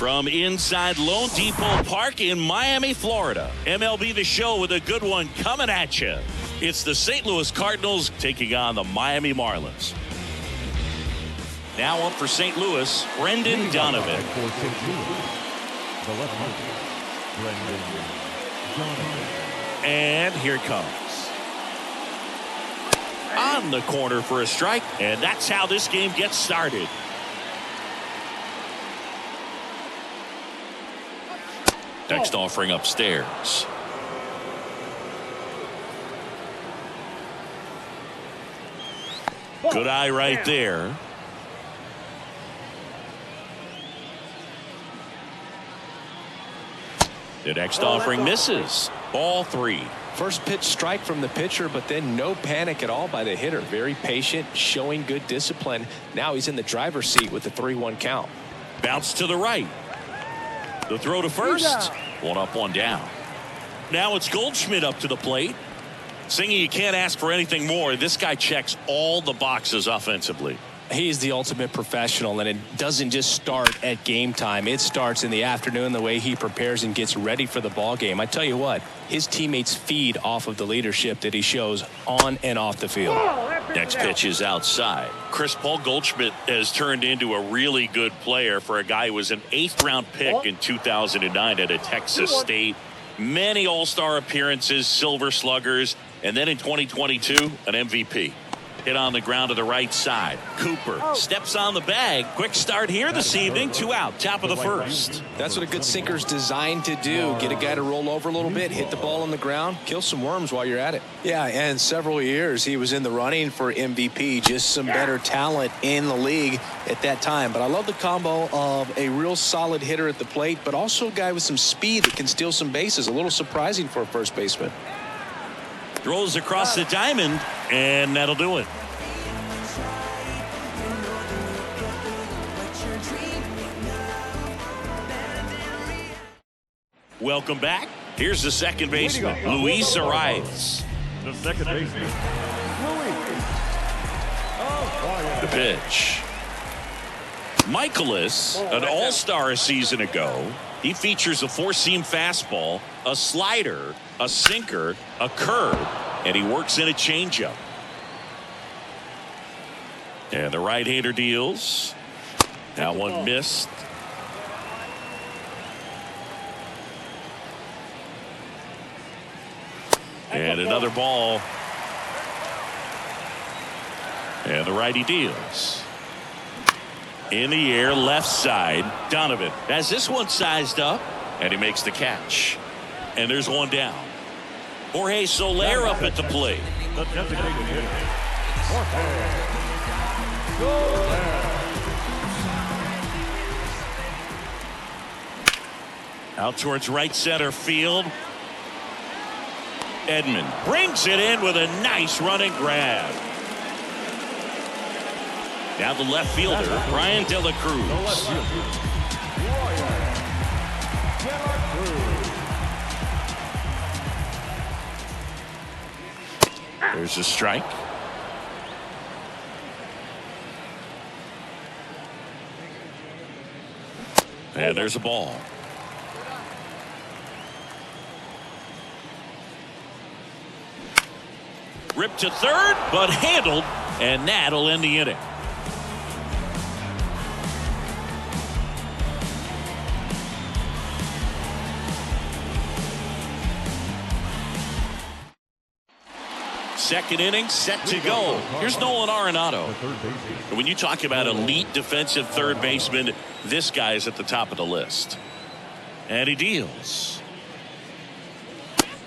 From inside Lone Depot Park in Miami, Florida, MLB The Show with a good one coming at you. It's the St. Louis Cardinals taking on the Miami Marlins. Now up for St. Louis, Brendan Donovan. And here it comes. On the corner for a strike, and that's how this game gets started. Next offering upstairs. Good eye right there. The next offering misses. Ball 3. First pitch strike from the pitcher, but then no panic at all by the hitter. Very patient, showing good discipline. Now he's in the driver's seat with the 3-1 count. Bounce to the right. The throw to first. One up, one down. Now it's Goldschmidt up to the plate. Singing, you can't ask for anything more. This guy checks all the boxes offensively. He's the ultimate professional, and it doesn't just start at game time. It starts in the afternoon, the way he prepares and gets ready for the ball game. I tell you what, his teammates feed off of the leadership that he shows on and off the field. Next pitch is outside. Paul Goldschmidt has turned into a really good player for a guy who was an 8th-round pick in 2009 at a Texas State. Many all-star appearances, silver sluggers, and then in 2022, an MVP. Hit on the ground to the right side. Cooper steps on the bag. Quick start here this evening. 2 out, top of the first. That's what a good sinker's designed to do. Get a guy to roll over a little bit, hit the ball on the ground, kill some worms while you're at it. Yeah, and several years he was in the running for MVP. Just some better talent in the league at that time. But I love the combo of a real solid hitter at the plate, but also a guy with some speed that can steal some bases. A little surprising for a first baseman. Throws across the diamond, and that'll do it. Welcome back. Here's the second baseman, Luis Arias. The second baseman, Luis. The pitch. Michaelis, an all-star a season ago. He features a 4-seam fastball, a slider, a sinker, a curve, and he works in a changeup. And the right-hander deals. That one missed. And another ball. And the righty deals. In the air, left side. Donovan has this one sized up, and he makes the catch. And there's one down. Jorge Soler up at the plate. The designated hitter, Jorge Soler. Out towards right center field. Edman brings it in with a nice running grab. Now the left fielder, Brian De La Cruz. There's a strike. And there's a ball. Ripped to third, but handled, and that'll end the inning. Second inning set to go. Here's Nolan Arenado. When you talk about elite defensive third baseman, this guy is at the top of the list. And he deals.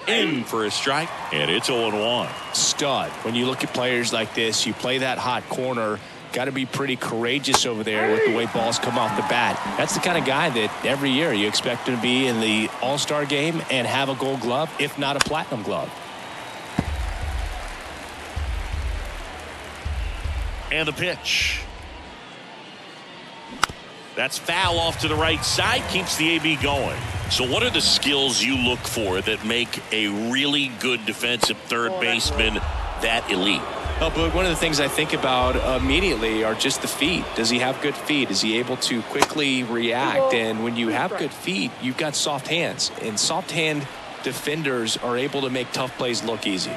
In for a strike, and it's 0-1. Stud. When you look at players like this, you play that hot corner. Got to be pretty courageous over there with the way balls come off the bat. That's the kind of guy that every year you expect him to be in the All-Star game and have a Gold Glove, if not a Platinum Glove. And the pitch. That's foul off to the right side, keeps the AB going. So what are the skills you look for that make a really good defensive third baseman that elite? Oh, Boog, one of the things I think about immediately are just the feet. Does he have good feet? Is he able to quickly react? And when you have good feet, you've got soft hands. And soft hand defenders are able to make tough plays look easy.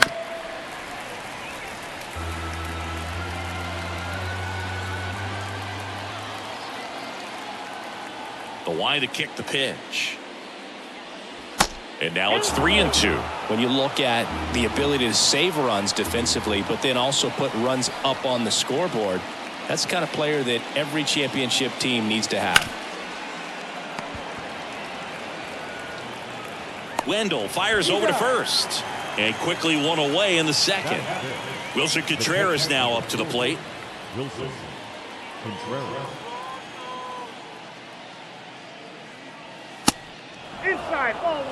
The wide to kick the pitch. And now it's 3-2. When you look at the ability to save runs defensively, but then also put runs up on the scoreboard, that's the kind of player that every championship team needs to have. Wendell fires over to first. And quickly one away in the second. Wilson Contreras now up to the plate. Wilson Contreras.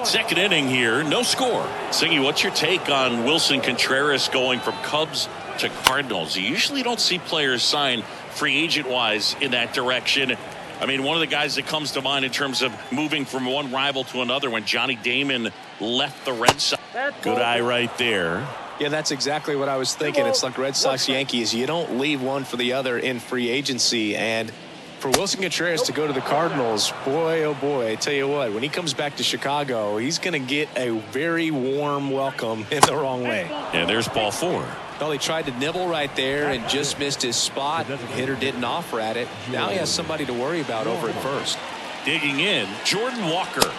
Second inning here, no score. Singy, what's your take on Wilson Contreras going from Cubs to Cardinals? You usually don't see players sign free agent wise in that direction. I mean, one of the guys that comes to mind in terms of moving from one rival to another when Johnny Damon left the Red Sox. Good eye right there. Yeah, that's exactly what I was thinking. It's like Red Sox Yankees. You don't leave one for the other in free agency. And for Wilson Contreras to go to the Cardinals, boy, oh boy, I tell you what, when he comes back to Chicago, he's going to get a very warm welcome in the wrong way. And there's ball 4. Well, he tried to nibble right there and just missed his spot. The hitter didn't offer at it. Now he has somebody to worry about over at first. Digging in, Jordan Walker.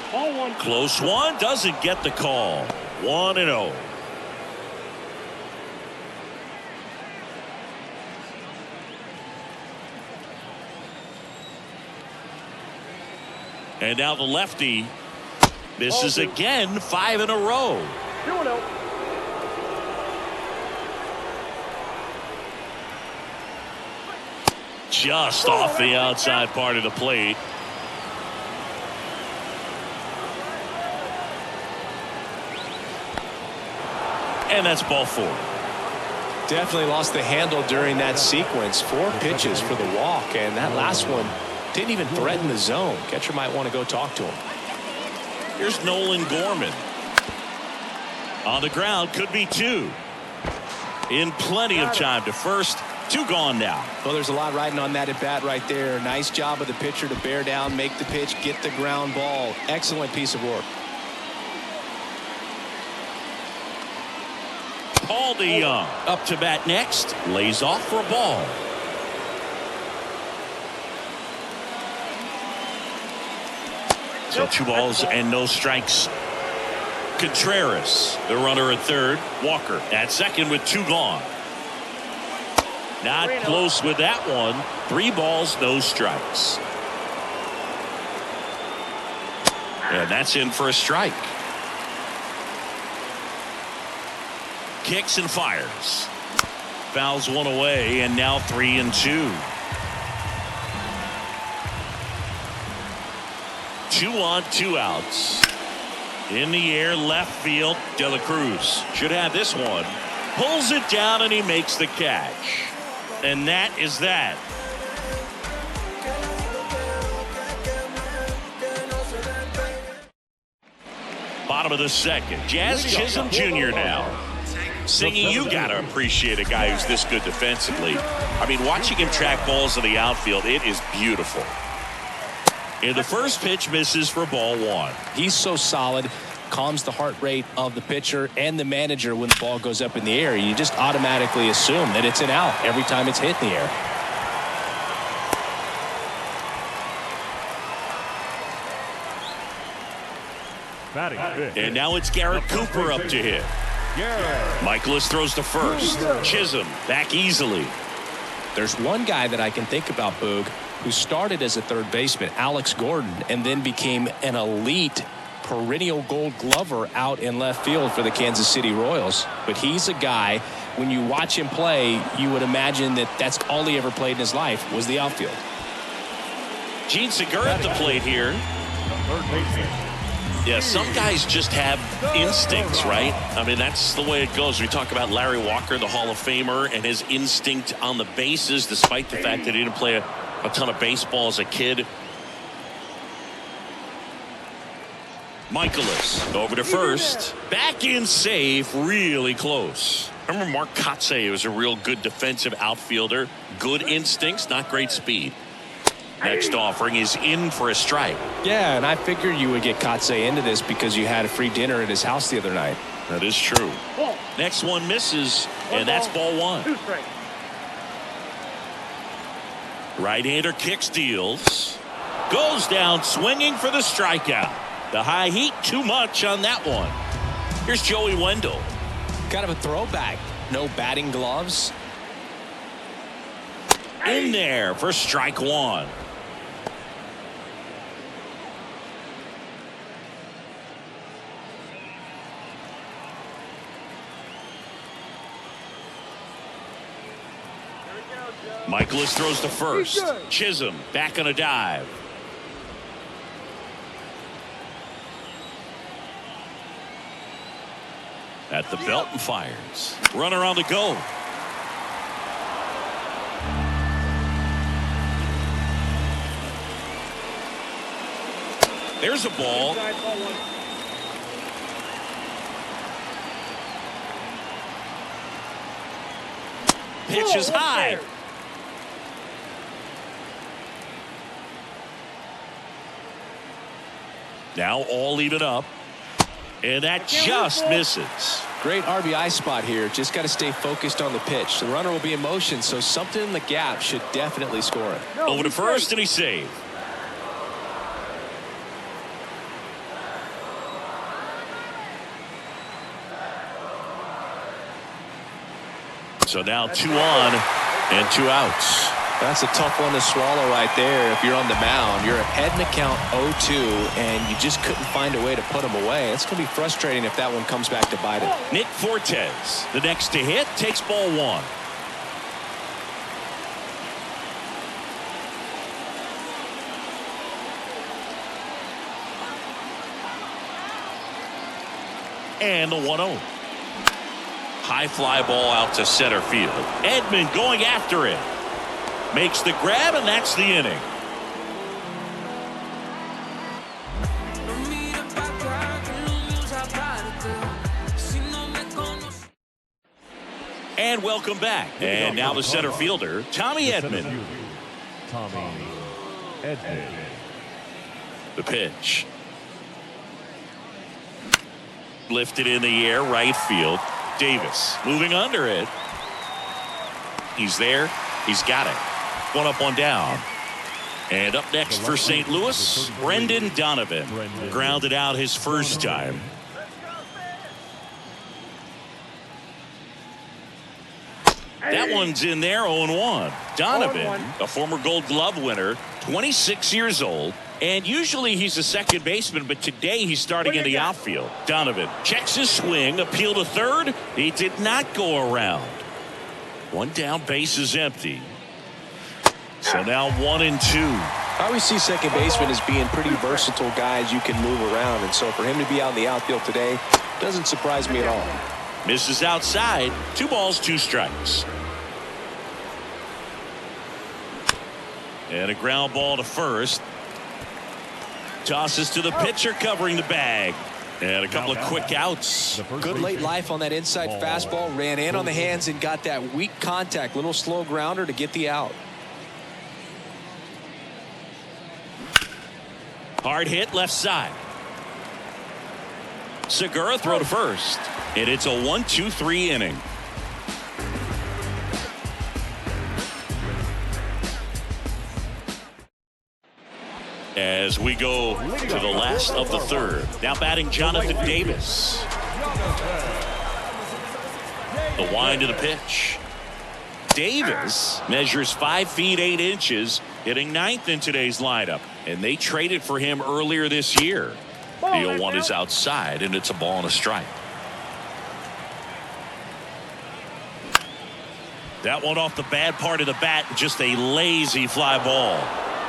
Close one, doesn't get the call. 1-0. And now the lefty misses again, 5 in a row. 2-0. Just off the outside part of the plate. And that's ball 4. Definitely lost the handle during that sequence. 4 pitches for the walk, and that last one didn't even threaten the zone. Catcher might want to go talk to him. Here's Nolan Gorman. On the ground, could be 2. In plenty of time to first. 2 gone now. Well, there's a lot riding on that at bat right there. Nice job of the pitcher to bear down, make the pitch, get the ground ball. Excellent piece of work. Paul DeYoung up to bat next. Lays off for a ball. So 2 balls and no strikes. Contreras, the runner at third. Walker at second with 2 gone. Not close with that one. 3 balls, no strikes. And that's in for a strike. Kicks and fires. Fouls one away, and now 3-2. 2 on, 2 outs. In the air, left field. De La Cruz should have this one. Pulls it down, and he makes the catch. And that is that. Bottom of the second. Jazz Chisholm Jr. now. Singy, you got to appreciate a guy who's this good defensively. I mean, watching him track balls in the outfield, it is beautiful. And the first pitch misses for ball 1. He's so solid, calms the heart rate of the pitcher and the manager when the ball goes up in the air. You just automatically assume that it's an out every time it's hit in the air. And now it's Garrett Cooper up to hit. Michaelis throws to first. Chisholm back easily. There's one guy that I can think about, Boog, who started as a third baseman, Alex Gordon, and then became an elite perennial gold glover out in left field for the Kansas City Royals. But he's a guy, when you watch him play, you would imagine that that's all he ever played in his life was the outfield. Gene Segura at the plate here. Yeah, some guys just have instincts, right? I mean, that's the way it goes. We talk about Larry Walker, the Hall of Famer, and his instinct on the bases, despite the fact that he didn't play a ton of baseball as a kid. Michaelis over to first. Back in safe, really close. Remember Mark Kotsay was a real good defensive outfielder. Good instincts, not great speed. Next offering is in for a strike. Yeah, and I figured you would get Kotsay into this because you had a free dinner at his house the other night. That is true. Next one misses, and that's ball one. Right-hander kicks, deals. Goes down swinging for the strikeout. The high heat, too much on that one. Here's Joey Wendell. Kind of a throwback. No batting gloves. In there for strike one. Michaelis throws to first. Chisholm back on a dive. At the belt and fires. Runner on the go. There's a ball. Pitch is high. Now all even up. And that just misses. Great RBI spot here. Just got to stay focused on the pitch. The runner will be in motion, so something in the gap should definitely score it. Over to first, and he saved. So now 2 on and 2 outs. That's a tough one to swallow right there. If you're on the mound, you're ahead in the count 0-2, and you just couldn't find a way to put them away. It's going to be frustrating if that one comes back to bite it. Nick Fortes, the next to hit, takes ball one. And the 1-0. High fly ball out to center field. Edman going after it. Makes the grab, and that's the inning. And welcome back. And now the center fielder, Tommy Edman. Tommy Edman. The pitch. Lifted in the air, right field. Davis moving under it. He's there. He's got it. 1 up, 1 down. And up next for St. Louis, Brendan Donovan. Grounded out his first time. That one's in there, 0-1. Donovan, a former Gold Glove winner, 26 years old. And usually he's a second baseman, but today he's starting in the outfield. Donovan checks his swing, appeal to third. He did not go around. 1 down, base is empty. So now 1 and 2. I always see second baseman as being pretty versatile guys you can move around. And so for him to be out in the outfield today doesn't surprise me at all. Misses outside. 2 balls, 2 strikes. And a ground ball to first. Tosses to the pitcher covering the bag. And a couple of quick outs. Good late life on that inside fastball. Ran in on the hands and got that weak contact. Little slow grounder to get the out. Hard hit left side. Segura throw to first. And it's a 1-2-3 inning. As we go to the last of the third. Now batting Jonathan Davis. The wind of the pitch. Davis measures 5 feet 8 inches, hitting 9th in today's lineup. And they traded for him earlier this year. The 0-1 is outside, and it's a ball and a strike. That one off the bad part of the bat, just a lazy fly ball.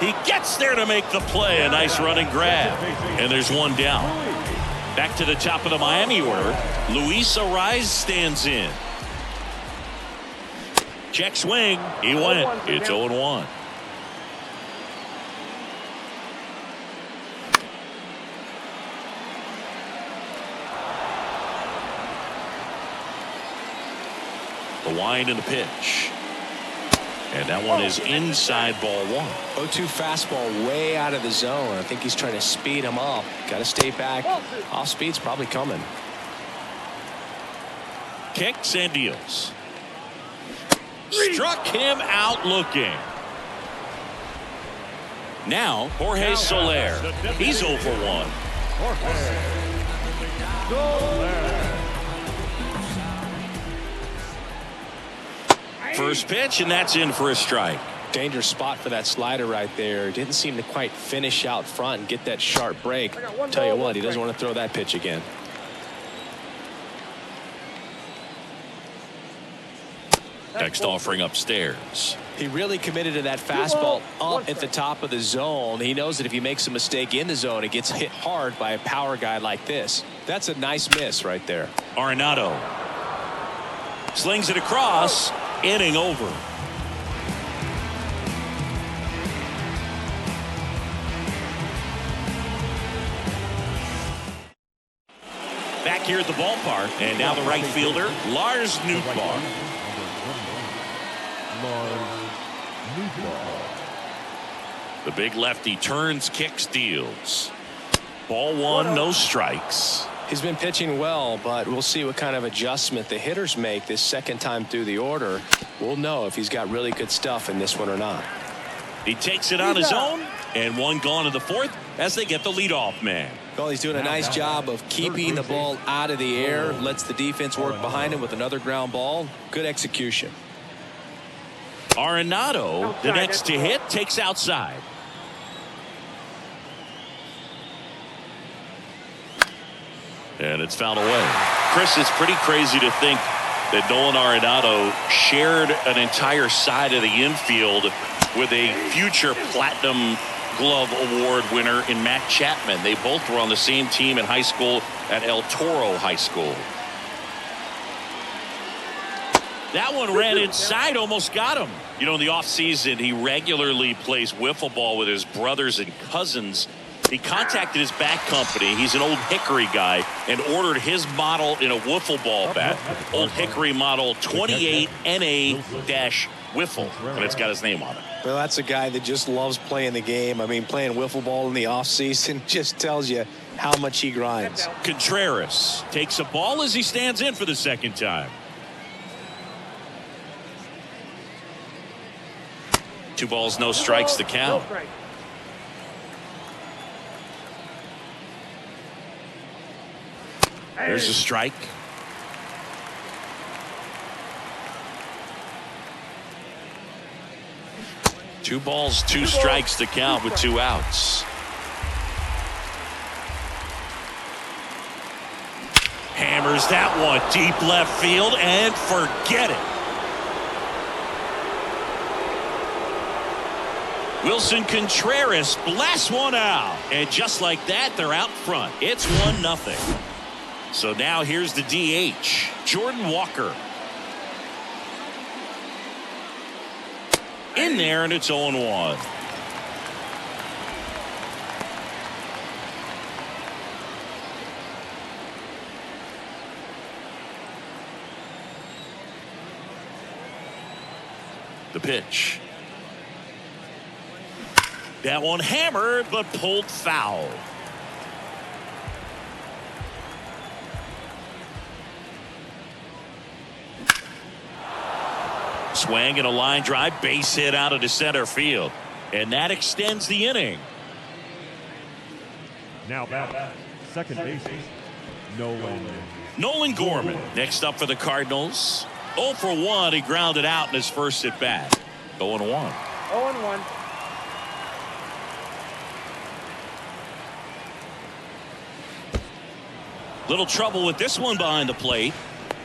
He gets there to make the play. A nice running grab. And there's 1 down. Back to the top of the Miami order. Luis Ariz stands in. Check swing. He went. It's 0-1. The wind and the pitch. And that one is inside ball one. 0-2 fastball way out of the zone. I think he's trying to speed him up. Got to stay back. Off speed's probably coming. Kicks and deals. Struck him out looking. Now Jorge Soler. He's 0 for 1. First pitch, and that's in for a strike. Dangerous spot for that slider right there. Didn't seem to quite finish out front and get that sharp break. Tell you what, he doesn't want to throw that pitch again. Next offering upstairs. He really committed to that fastball up at the top of the zone. He knows that if he makes a mistake in the zone, it gets hit hard by a power guy like this. That's a nice miss right there. Arenado slings it across. Inning over. Back here at the ballpark, and now the right fielder, Lars Nootbaar. The big lefty turns, kicks, deals. Ball one, no strikes. He's been pitching well, but we'll see what kind of adjustment the hitters make this second time through the order. We'll know if he's got really good stuff in this one or not. He takes it on his own, and one gone in the fourth as they get the leadoff man. Well, he's doing a nice job of keeping the ball out of the air, lets the defense work behind him with another ground ball. Good execution. Arenado, the next to hit, takes outside. And it's fouled away. Chris, it's pretty crazy to think that Nolan Arenado shared an entire side of the infield with a future Platinum Glove Award winner in Matt Chapman. They both were on the same team in high school at El Toro High School. That one ran inside, almost got him. You know, in the offseason, he regularly plays wiffle ball with his brothers and cousins. He contacted his bat company. He's an Old Hickory guy and ordered his model in a wiffle ball bat. Old Hickory model 28 NA-wiffle. And it's got his name on it. Well, that's a guy that just loves playing the game. I mean, playing wiffle ball in the offseason just tells you how much he grinds. Contreras takes a ball as he stands in for the second time. 2 balls, no strikes, the count. There's a strike. Two balls, 2 strikes to count with 2 outs. Hammers that one deep left field and forget it. Wilson Contreras blasts one out. And just like that, they're out front. It's 1-0. So now here's the DH, Jordan Walker. In there, and it's 0-1. The pitch. That one hammered, but pulled foul. Swing and a line drive, base hit out into center field. And that extends the inning. Now back, second baseman, Nolan Gorman next up for the Cardinals. 0 for 1. He grounded out in his first at bat. 0-1. 0-1. Little trouble with this one behind the plate.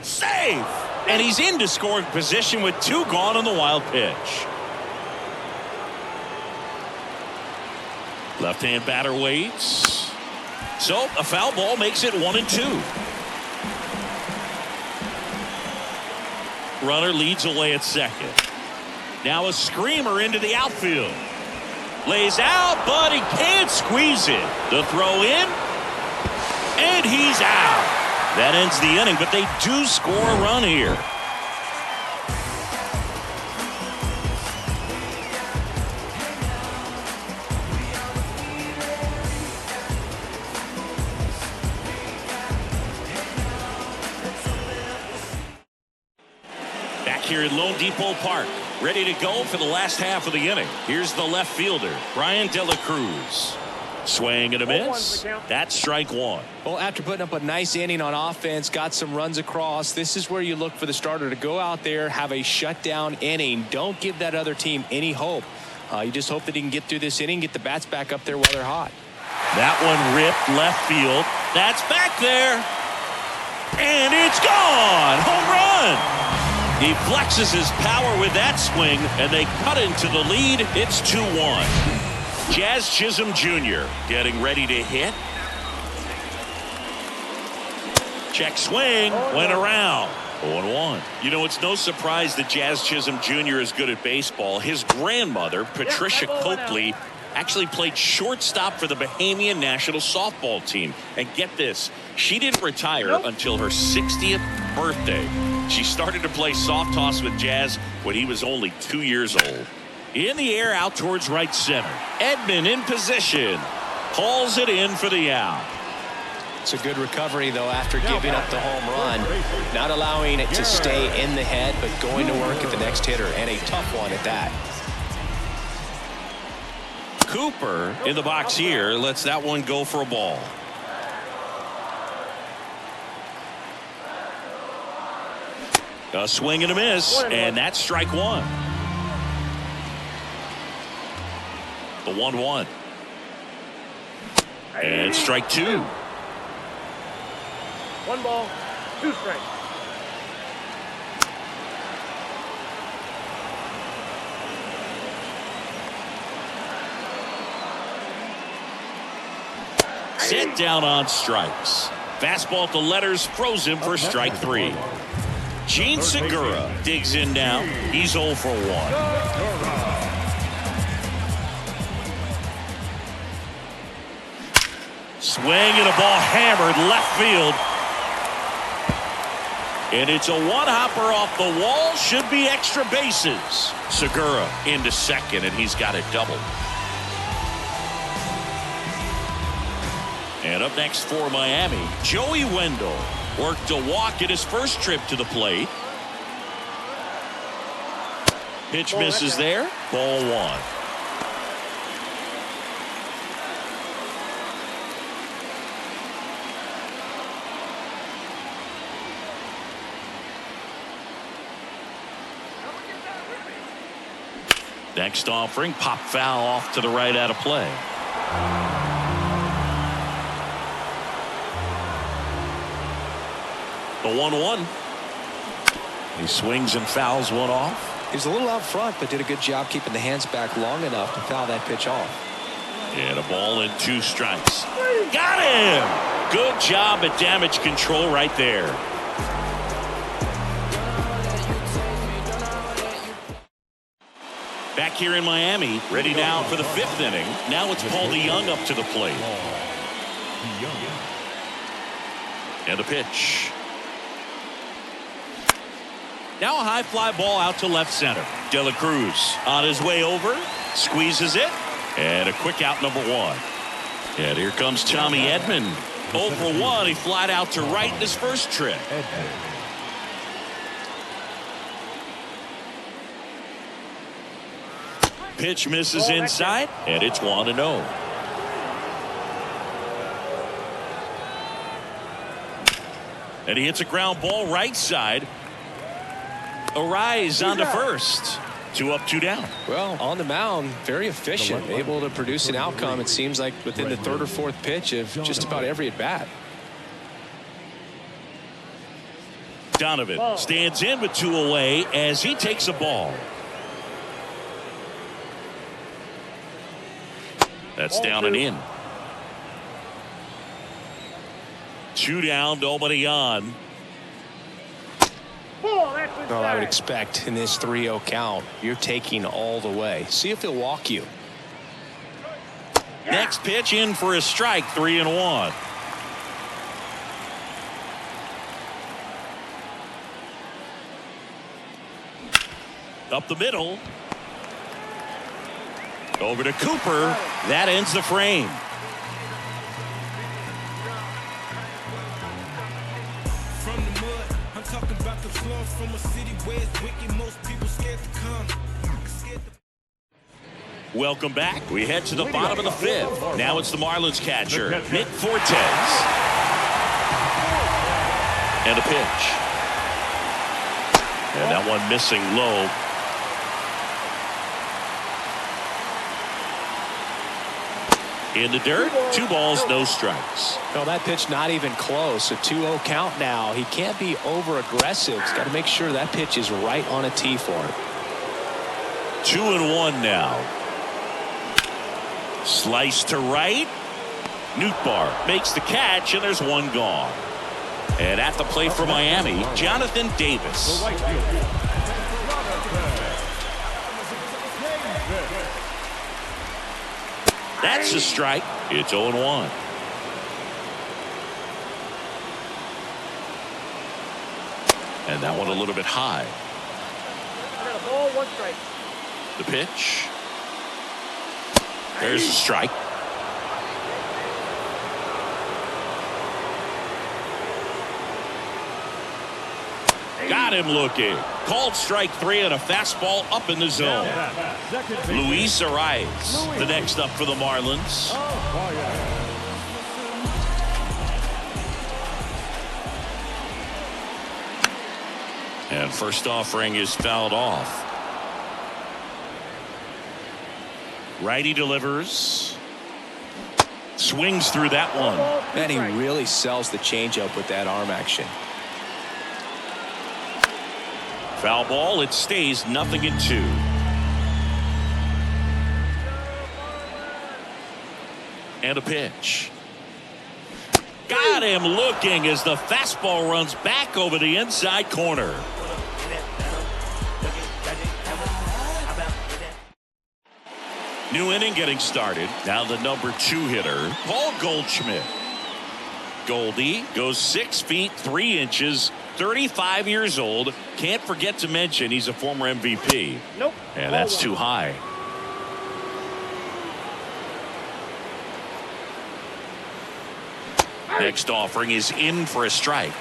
Save! And he's into scoring position with 2 gone on the wild pitch. Left-hand batter waits. So a foul ball makes it 1-2. Runner leads away at second. Now a screamer into the outfield. Lays out, but he can't squeeze it. The throw in. And he's out. That ends the inning, but they do score a run here. here at Lone Depot Park. Ready to go for the last half of the inning. Here's the left fielder, Brian De La Cruz. Swing and a miss. That's strike one. Well, after putting up a nice inning on offense, got some runs across, this is where you look for the starter to go out there, have a shutdown inning. Don't give that other team any hope. You just hope that he can get through this inning, get the bats back up there while they're hot. That one ripped left field. That's back there. And it's gone. Home run. He flexes his power with that swing, and they cut into the lead. It's 2-1. Jazz Chisholm Jr. getting ready to hit. Check swing. Went around. 0-1. You know, it's no surprise that Jazz Chisholm Jr. is good at baseball. His grandmother, Patricia Coakley, actually played shortstop for the Bahamian national softball team. And get this, she didn't retire until her 60th birthday. She started to play soft toss with Jazz when he was only 2 years old. In the air, out towards right center. Edman in position. Hauls it in for the out. It's a good recovery, though, after giving up the home run. Not allowing it to stay in the head, but going to work at the next hitter, and a tough one at that. Cooper in the box here lets that one go for a ball. A swing and a miss, and that's strike one. The 1-1. And strike two. 1 ball, 2 strikes. Set down on strikes. Fastball to letters, froze him for strike 3. Gene Segura digs in now. He's 0 for 1. Swing and a ball hammered left field. And it's a one-hopper off the wall. Should be extra bases. Segura into second, and he's got a double. And up next for Miami, Joey Wendell worked a walk at his first trip to the plate. Pitch misses there. Ball 1. Next offering, pop foul off to the right out of play. The 1-1. He swings and fouls one off. He was a little out front, but did a good job keeping the hands back long enough to foul that pitch off. And a ball and 2 strikes. Got him! Good job at damage control right there. Back here in Miami, ready now for the 5th inning. Now it's Paul DeYoung up to the plate. And a pitch. Now a high fly ball out to left center. De La Cruz on his way over, squeezes it, and a quick out, number 1. And here comes Tommy Edman. 0 for 1. He flied out to right in his first trip. Pitch misses inside, and it's 1-0. And he hits a ground ball right side. Arise on to first. 2 up, 2 down. Well, on the mound, very efficient, able to produce an outcome, it seems like, within the 3rd or 4th pitch of just about every at bat. Donovan stands in with 2 away as he takes a ball. That's down and in. 2 down, nobody on. Well, I would expect in this 3-0 count, you're taking all the way. See if he'll walk you. Next pitch in for a strike, 3-1. Up the middle. Over to Cooper. That ends the frame. Welcome back. We head to the bottom of the fifth. Now it's the Marlins catcher, Nick Fortes. And a pitch. And that one missing low. In the dirt, 2 balls, no strikes. No, that pitch not even close. A 2-0 count now. He can't be over aggressive. He's got to make sure that pitch is right on a tee for him. 2-1 now. Slice to right. Nootbaar makes the catch, and there's one gone. And at the plate for Miami, Jonathan Davis. That's a strike. It's 0-1. And that one a little bit high. I got a ball, 1 strike. The pitch. There's a strike. Got him looking. Called strike 3 and a fastball up in the zone. Luis Arias, the next up for the Marlins. And first offering is fouled off. Righty delivers. Swings through that one. And he really sells the changeup with that arm action. Foul ball. It stays 0-2. And a pitch. Got him looking as the fastball runs back over the inside corner. New inning getting started. Now the number 2 hitter, Paul Goldschmidt. Goldie goes 6 feet 3 inches, 35 years old. Can't forget to mention he's a former MVP. Nope. And that's too high. Next offering is in for a strike.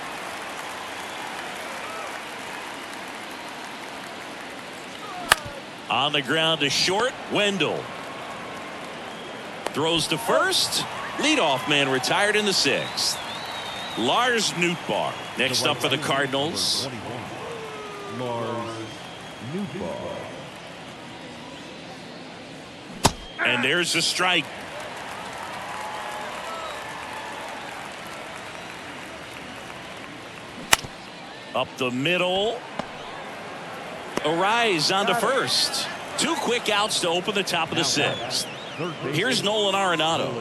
On the ground to short, Wendell. Throws to first. Leadoff man retired in the 6th. Lars Nootbaar next up for the Cardinals. Lars Nootbaar. And there's a strike. Up the middle. Arise on to first. 2 quick outs to open the top of the 6th. Here's Nolan Arenado.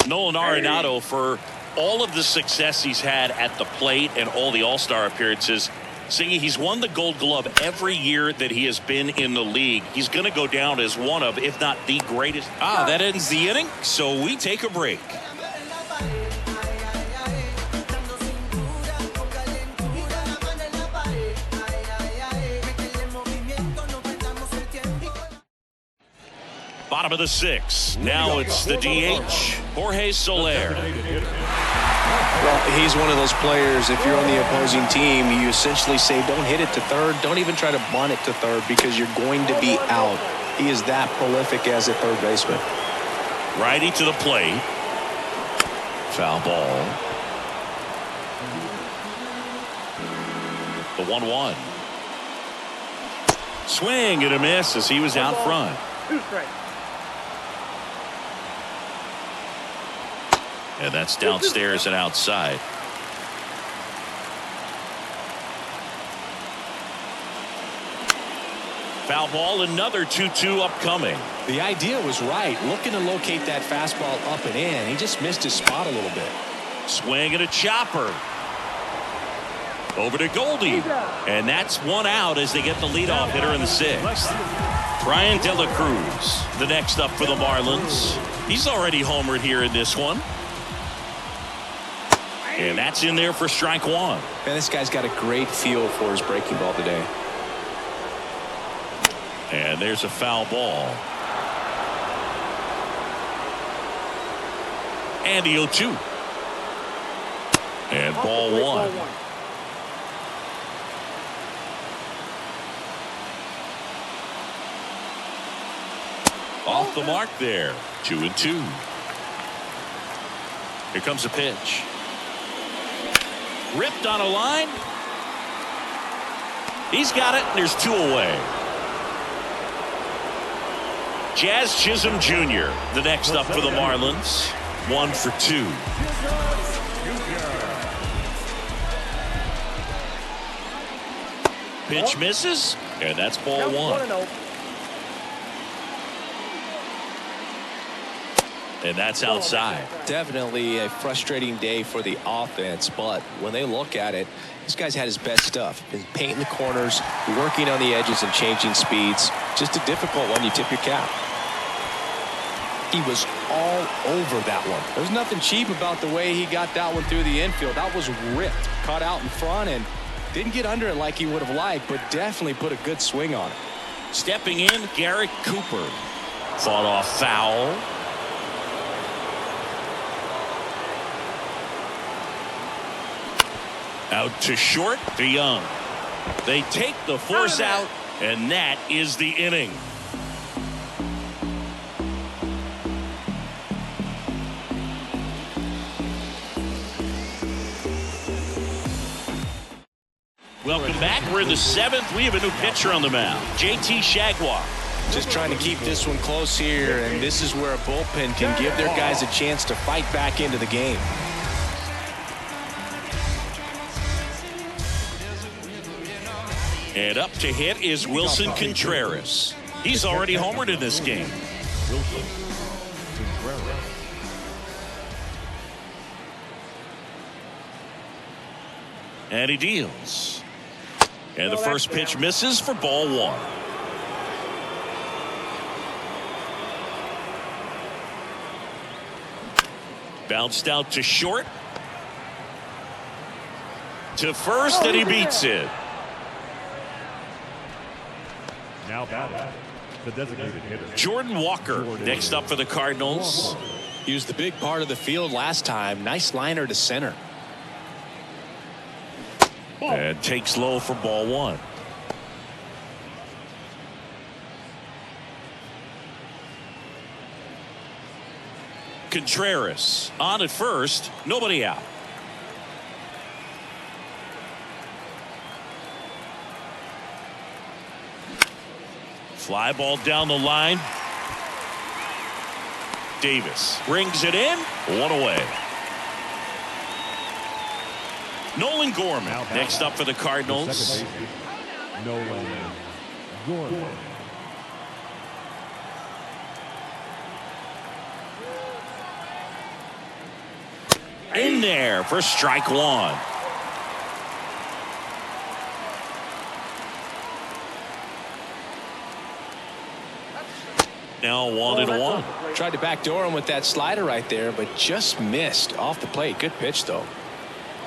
Nolan Arenado, for all of the success he's had at the plate and all the All-Star appearances, Singy, he's won the Gold Glove every year that he has been in the league. He's going to go down as one of, if not the greatest. That ends the inning, so we take a break. Bottom of the 6th. Now it's the DH, Jorge Soler. Well, he's one of those players, if you're on the opposing team, you essentially say don't hit it to third, don't even try to bunt it to third because you're going to be out. He is that prolific as a third baseman. Righty to the plate. Foul ball. The 1-1. Swing and a miss as he was out front. 2 strikes. And that's downstairs and outside. Foul ball, another 2-2 upcoming. The idea was right. Looking to locate that fastball up and in. He just missed his spot a little bit. Swing and a chopper. Over to Goldie. And that's 1 out as they get the leadoff hitter in the 6th. Brian De La Cruz, the next up for the Marlins. He's already homered here in this one. And that's in there for strike 1. Man, this guy's got a great feel for his breaking ball today. And there's a foul ball. And the 0-2. And ball one. Off the mark there. 2-2. Here comes a pitch. Ripped on a line. He's got it, and there's 2 away. Jazz Chisholm Jr., the next up for the Marlins. 1 for 2. Pitch misses, and that's ball one. And that's outside. Definitely a frustrating day for the offense, but when they look at it, this guy's had his best stuff. Been painting the corners, working on the edges and changing speeds. Just a difficult one. You tip your cap. He was all over that one. There's nothing cheap about the way he got that one through the infield. That was ripped, caught out in front, and didn't get under it like he would have liked, but definitely put a good swing on it. Stepping in, Garrett Cooper. Fought off foul. Out to short, DeYoung. They take the force out, and that is the inning. Welcome back. We're in the 7th. We have a new pitcher on the mound, JT Jaguar. Just trying to keep this one close here, and this is where a bullpen can give their guys a chance to fight back into the game. And up to hit is Wilson Contreras. He's already homered in this game. And he deals. And the first pitch misses for ball one. Bounced out to short. To first, and he beats it. Now batting, the designated hitter, Jordan Walker, next up for the Cardinals. He was the big part of the field last time. Nice liner to center. And takes low for ball one. Contreras on at first, nobody out. Fly ball down the line. Davis brings it in. 1 away. Nolan Gorman next up for the Cardinals. Nolan Gorman. In there for strike one. Now 1-1. Tried to backdoor him with that slider right there, but just missed off the plate. Good pitch, though.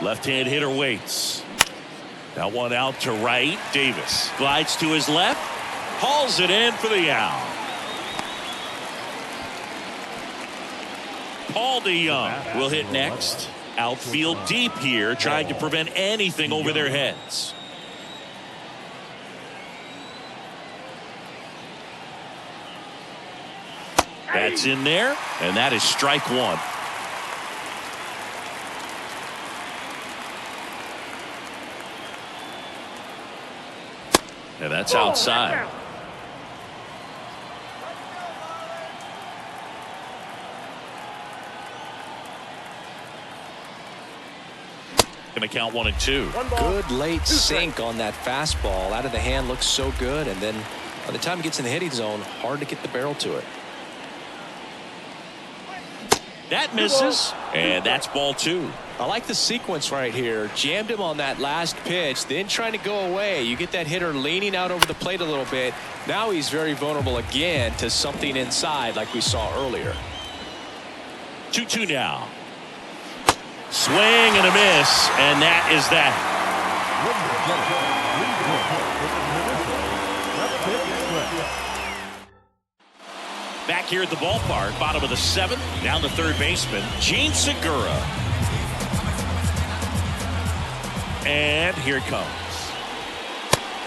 Left-hand hitter waits. That one out to right. Davis glides to his left. Hauls it in for the out. Paul DeYoung will hit next. Outfield deep here, trying to prevent anything over their heads. That's in there, and that is strike one. And that's outside. Gonna count 1 and 2. Good late sink on that fastball. Out of the hand, looks so good, and then by the time it gets in the hitting zone, hard to get the barrel to it. That misses, and that's ball 2. I like the sequence right here. Jammed him on that last pitch, then trying to go away. You get that hitter leaning out over the plate a little bit. Now he's very vulnerable again to something inside like we saw earlier. 2-2 now. Swing and a miss, and that is that. Back here at the ballpark. Bottom of the 7th. Down the third baseman, Gene Segura. And here it comes.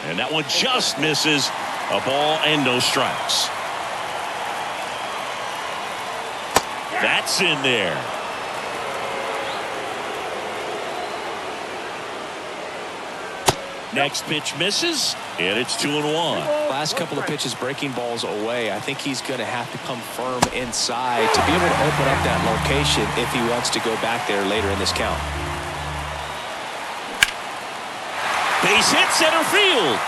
And that one just misses. A ball and no strikes. That's in there. Next pitch misses, and it's 2-1. Last couple of pitches breaking balls away. I think he's going to have to come firm inside to be able to open up that location if he wants to go back there later in this count. Base hit center field.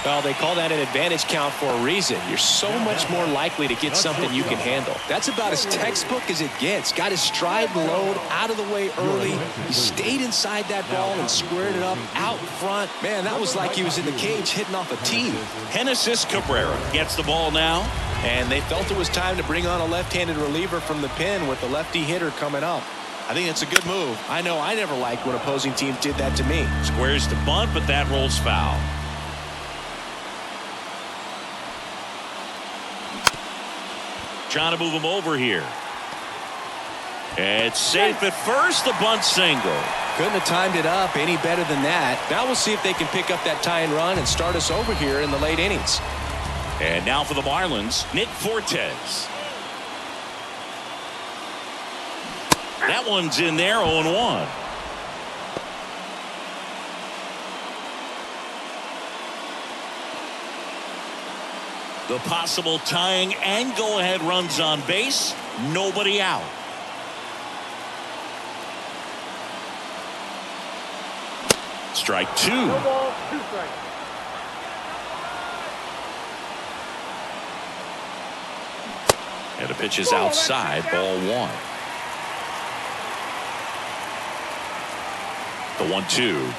Well, they call that an advantage count for a reason. You're so much more likely to get something you can handle. That's about as textbook as it gets. Got his stride and load out of the way early. He stayed inside that ball and squared it up out front. Man, that was like he was in the cage hitting off a tee. Genesis Cabrera gets the ball now. And they felt it was time to bring on a left-handed reliever from the pen with the lefty hitter coming up. I think it's a good move. I know I never liked when opposing teams did that to me. Squares to bunt, but that rolls foul. Trying to move him over here. It's safe at first. The bunt single. Couldn't have timed it up any better than that. Now we'll see if they can pick up that tying run and start us over here in the late innings. And now for the Marlins, Nick Fortes. That one's in there, 0-1. The possible tying and go-ahead runs on base. Nobody out. Strike 2. No ball, 2 strikes. And the pitch is outside, ball 1. The 1-2.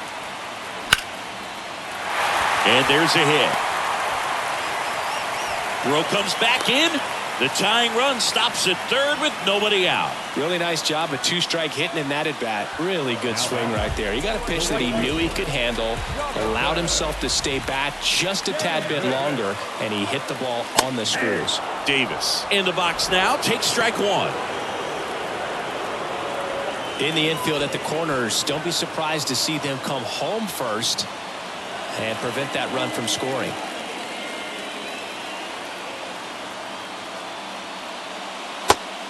And there's a hit. Rowe comes back in. The tying run stops at third with nobody out. Really nice job of 2-strike hitting in that at bat. Really good swing right there. He got a pitch that he knew he could handle, allowed himself to stay back just a tad bit longer, and he hit the ball on the screws. Davis in the box now, takes strike 1. In the infield at the corners, don't be surprised to see them come home first and prevent that run from scoring.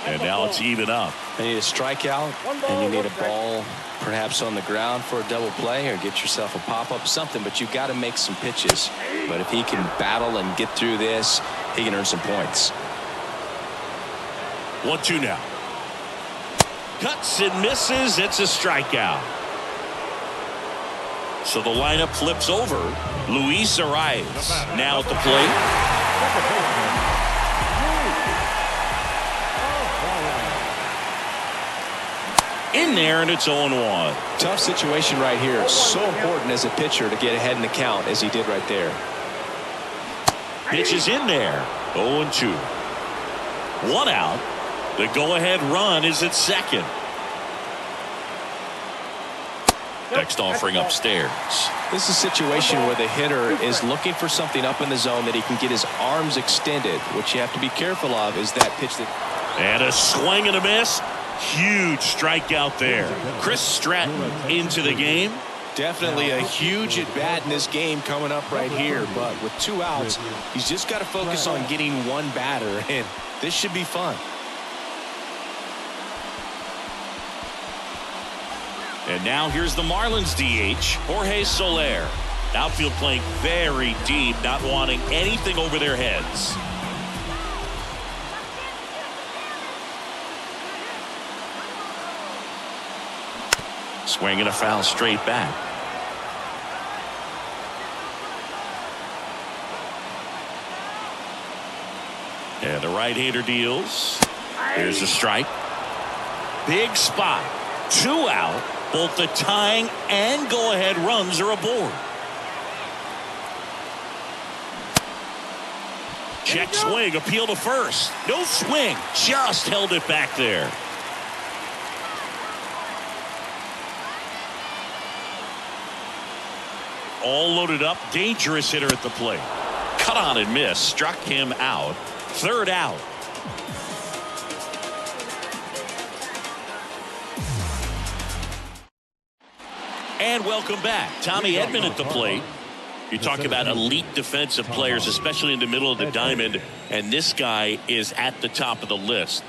And now it's even up. You need a strikeout, and you need a ball perhaps on the ground for a double play or get yourself a pop-up, something, but you've got to make some pitches. But if he can battle and get through this, he can earn some points. 1-2 now. Cuts and misses. It's a strikeout. So the lineup flips over. Luis Arias now at the plate. In there, and it's 0-1. Tough situation right here. So important as a pitcher to get ahead in the count as he did right there. Pitch is in there. 0-2. 1 out. The go-ahead run is at second. Next offering upstairs. This is a situation where the hitter is looking for something up in the zone that he can get his arms extended. What you have to be careful of is that pitch that... And a swing and a miss. Huge strikeout there. Chris Stratton into the game. Definitely a huge at-bat in this game coming up right here, but with 2 outs, he's just got to focus on getting 1 batter, and this should be fun. And now here's the Marlins DH, Jorge Soler. Outfield playing very deep, not wanting anything over their heads. Swing and a foul straight back. And the right-hander deals. Here's a strike. Big spot. 2 out. Both the tying and go-ahead runs are aboard. Check swing. Appeal to first. No swing. Just held it back there. all loaded up. Dangerous hitter at the plate. Cut on and miss. Struck him out. Third out. And welcome back. Tommy Edman at the plate. You talk about elite defensive players, especially in the middle of the diamond, and this guy is at the top of the list.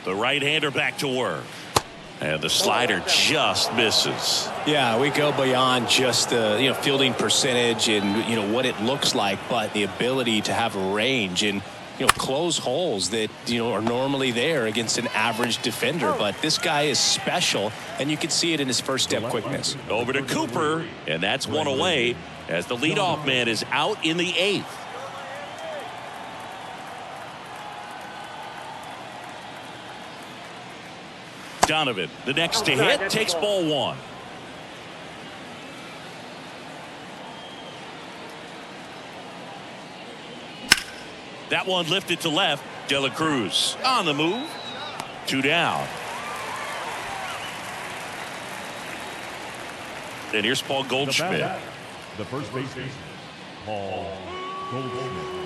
The right-hander back to work. And the slider just misses. Yeah, we go beyond just the fielding percentage and what it looks like, but the ability to have range and close holes that are normally there against an average defender. But this guy is special, and you can see it in his first step quickness. Over to Cooper, and that's one away as the leadoff man is out in the 8th. Donovan, the next to hit, takes ball 1. That one lifted to left. De La Cruz on the move. 2 down. And here's Paul Goldschmidt. The first baseman, Paul Goldschmidt.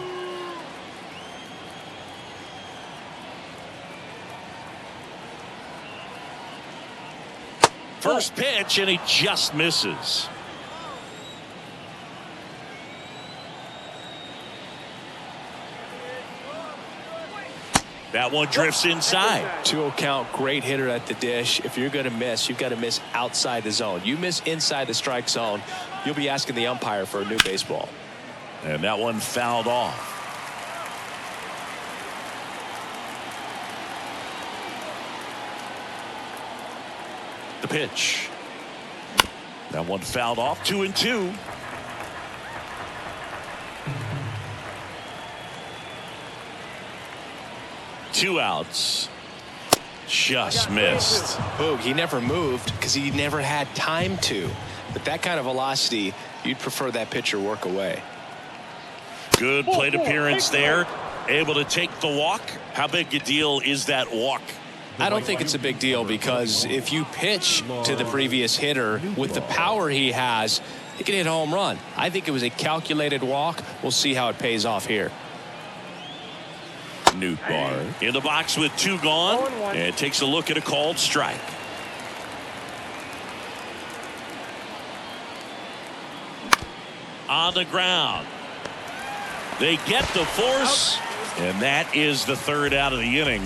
First pitch, and he just misses. That one drifts inside. 2-0 count, great hitter at the dish. If you're going to miss, you've got to miss outside the zone. You miss inside the strike zone, you'll be asking the umpire for a new baseball. And that one fouled off. The pitch. That one fouled off. 2-2. Two outs. Just missed. Boog, he never moved because he never had time to. But that kind of velocity, you'd prefer that pitcher work away. Good plate appearance there. Able to take the walk. How big a deal is that walk? I don't think it's a big deal because if you pitch to the previous hitter with the power he has, he can hit a home run. I think it was a calculated walk. We'll see how it pays off here. Nootbaar in the box with 2 gone and takes a look at a called strike. On the ground. They get the force, and that is the 3rd out of the inning.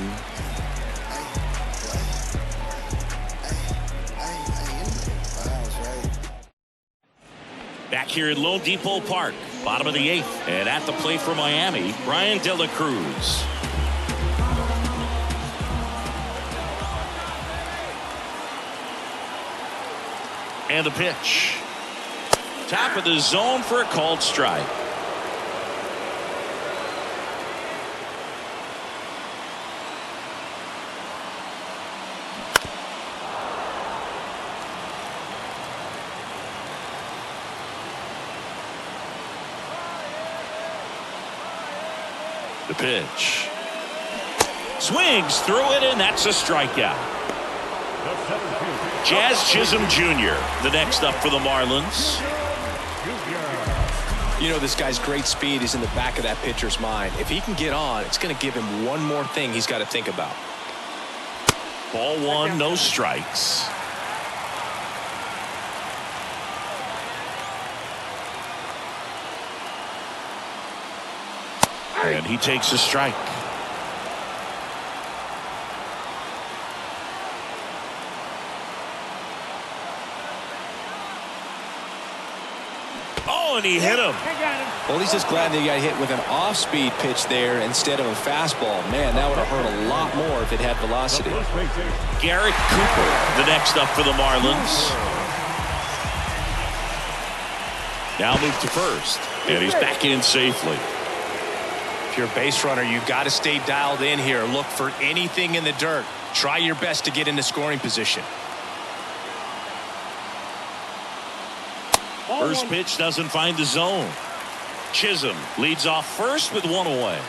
Back here at Lone Depot Park, bottom of the 8th, and at the plate for Miami, Brian De La Cruz. And the pitch. Top of the zone for a called strike. The pitch. Swings through it, and that's a strikeout. Jazz Chisholm Jr., the next up for the Marlins. This guy's great speed is in the back of that pitcher's mind. If he can get on, it's going to give him one more thing he's got to think about. Ball 1, no strikes. And he takes a strike. Oh, and he hit him. Well, he's just glad that he got hit with an off-speed pitch there instead of a fastball. Man, that would have hurt a lot more if it had velocity. Garrett Cooper, the next up for the Marlins. Now move to first, and he's back in safely. If you're a base runner, you've got to stay dialed in here. Look for anything in the dirt. Try your best to get into scoring position. First pitch doesn't find the zone. Chisholm leads off first with 1 away.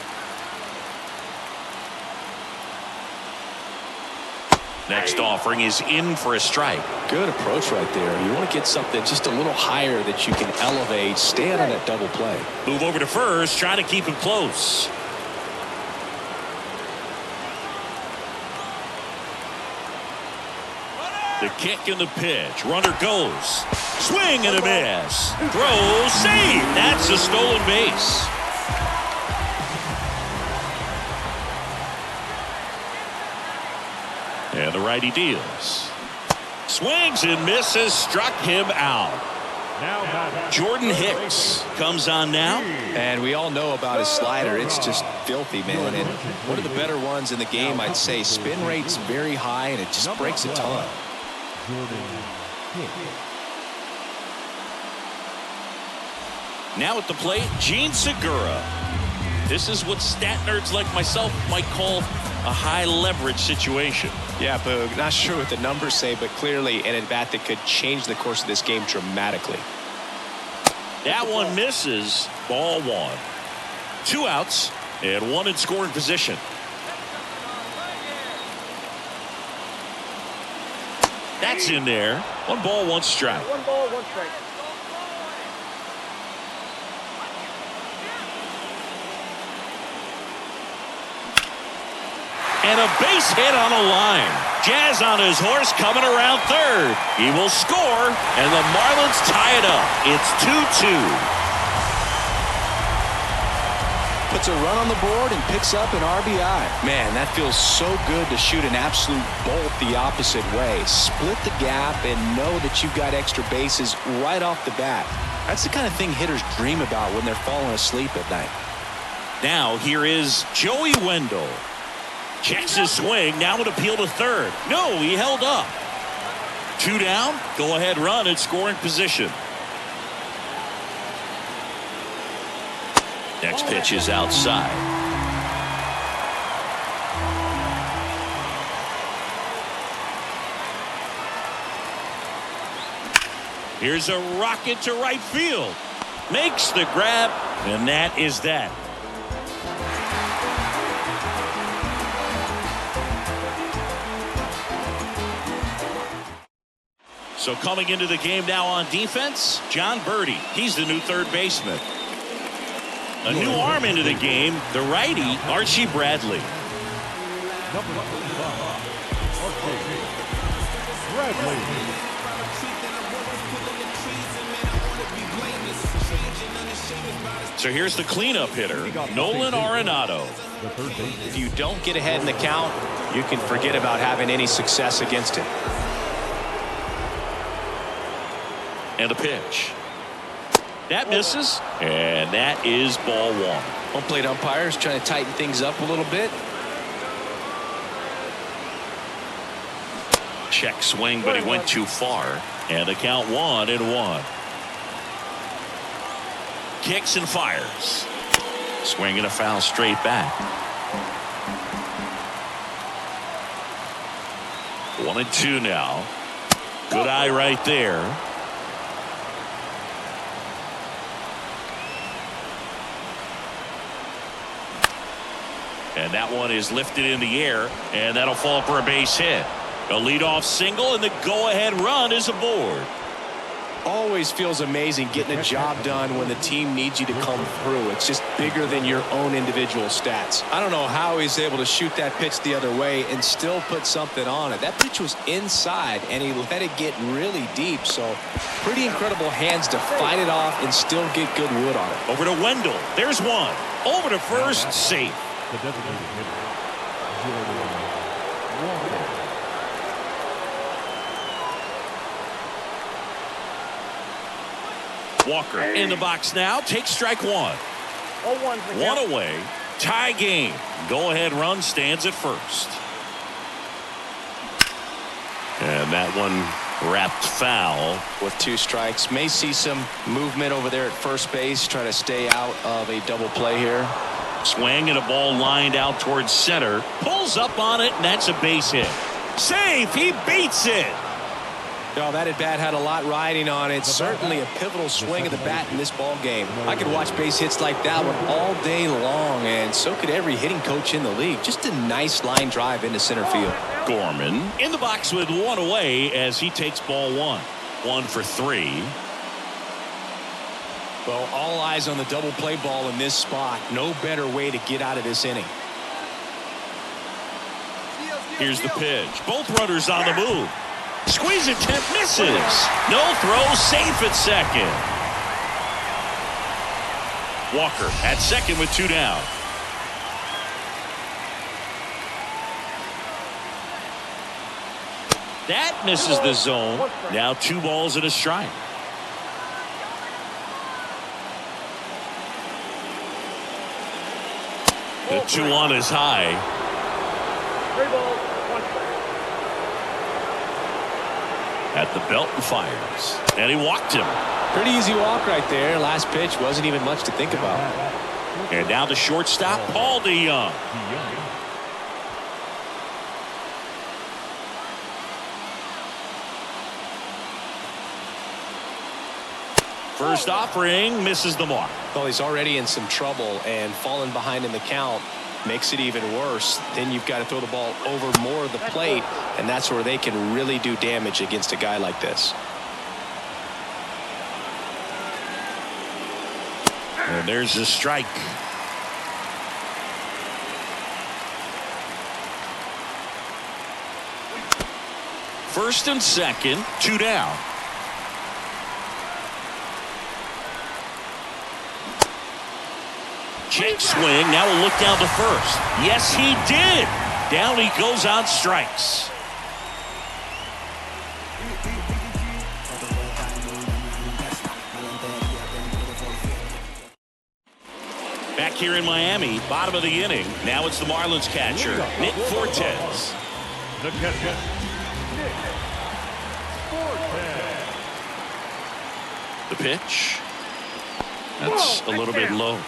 Next offering is in for a strike. Good approach right there. You want to get something just a little higher that you can elevate. Stay out of that double play. Move over to first, trying to keep him close. The kick and the pitch. Runner goes. Swing and a miss. Throw, save. That's a stolen base. And the righty deals. Swings and misses. Struck him out. Jordan Hicks comes on now. And we all know about his slider. It's just filthy, man. And one of the better ones in the game, I'd say. Spin rate's very high, and it just breaks a ton. Now at the plate, Gene Segura. This is what stat nerds like myself might call a high leverage situation. Yeah, Boog. Not sure what the numbers say, but clearly an at-bat that could change the course of this game dramatically. That one misses. Ball one. 2 outs and 1 in scoring position. That's in there. 1 ball, 1 strike. 1 ball, 1 strike. And a base hit on a line. Jazz on his horse coming around third. He will score, and the Marlins tie it up. It's 2-2. Puts a run on the board and picks up an RBI. Man, that feels so good to shoot an absolute bolt the opposite way. Split the gap and know that you've got extra bases right off the bat. That's the kind of thing hitters dream about when they're falling asleep at night. Now here is Joey Wendell. Checks his swing. Now an appeal to third. No, he held up. 2 down. Go ahead run in scoring position. Next pitch is outside. Here's a rocket to right field. Makes the grab, and that is that. So coming into the game now on defense, John Birdie. He's the new third baseman. A new arm into the game, the righty, Archie Bradley. So here's the cleanup hitter, Nolan Arenado. If you don't get ahead in the count, you can forget about having any success against him. And a pitch. That misses, and that is ball one. Home plate umpires trying to tighten things up a little bit. Check swing, but he went too far. And the count 1-1. Kicks and fires. Swing and a foul straight back. 1-2 now. Good eye right there. And that one is lifted in the air, and that'll fall for a base hit. A leadoff single, and the go-ahead run is aboard. Always feels amazing getting a job done when the team needs you to come through. It's just bigger than your own individual stats. I don't know how he's able to shoot that pitch the other way and still put something on it. That pitch was inside, and he let it get really deep. So pretty incredible hands to fight it off and still get good wood on it. Over to Wendell. There's one. Over to first, safe. The designated hitter, Jordan Walker. Walker in the box now. Takes strike one. 0-1. One away. Tie game. Go ahead run stands at first. And that one wrapped foul. With 2 strikes. May see some movement over there at first base. Try to stay out of a double play here. Swing and a ball lined out towards center. Pulls up on it, and that's a base hit. Safe. He beats it. Oh, that at bat had a lot riding on it. Certainly a pivotal swing of the bat in this ball game. I could watch base hits like that one all day long, and so could every hitting coach in the league. Just a nice line drive into center field. Gorman in the box with one away as he takes ball one. 1 for 3. Well, all eyes on the double play ball in this spot. No better way to get out of this inning. Here's the pitch. Both runners on the move. Squeeze attempt misses. No throw, safe at second. Walker at second with 2 down. That misses the zone. Now 2 balls and a strike. The 2-1 is high. 3 balls, 1 strike. At the belt and fires. And he walked him. Pretty easy walk right there. Last pitch wasn't even much to think about. And now the shortstop, Paul DeYoung. First offering misses the mark. Well, he's already in some trouble, and falling behind in the count makes it even worse. Then you've got to throw the ball over more of the plate, and that's where they can really do damage against a guy like this. And there's a strike. First and second, 2 down. Check swing. Now we'll look down to first. Yes, he did. Down he goes on strikes. Back here in Miami, bottom of the inning. Now it's the Marlins catcher, Nick Fortes. The catcher, Nick Fortes. The pitch. That's a little bit low.